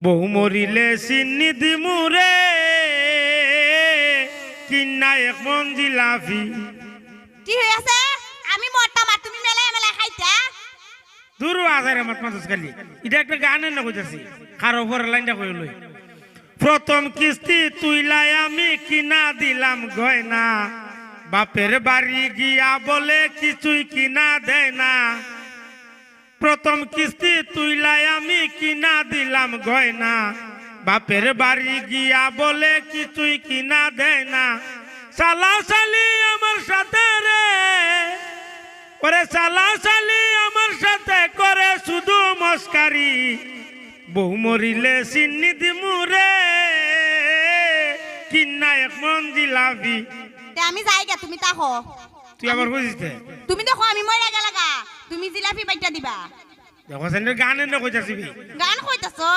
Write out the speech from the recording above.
বহু মরিলে চিনি দিমুরে কিনা এক মন জিলাপি। কি হই আছে? আমি মরতা মা তুমি মেলে মেলে খাইতা। দূর আজারে মাত মাতুস খালি এটা একটা গানের না কইতাছি কারো উপর লাইনটা কই লই। প্রথম কিস্তি তুইলাই আমি কিনা দিলাম গয়না, বাপের বাড়ি গিয়া বলে কিছুই কিনা দেয় না। প্রথম কিস্তি তুইলাই আমি কিনা দিলাম গয়না, বাপের বাড়ি গিয়া বলে কিছুই কিনা দেয় না। সালা সালি আমার সাথে রে ওরে সালা সালি আমার সাথে করে শুধু মস্কারি। বহু মরিলে চিনি দিমুরে কিনা এক মন জিলাপি। তে আমি যাইগা তুমি তাকো। তুই আবার বুঝিস তুমি দেখো আমি মরে গেলাগা তুমি জিলাপি বাইটা দিবা। দেখো সেন গানের না কইতাছিবি গান কইতাছো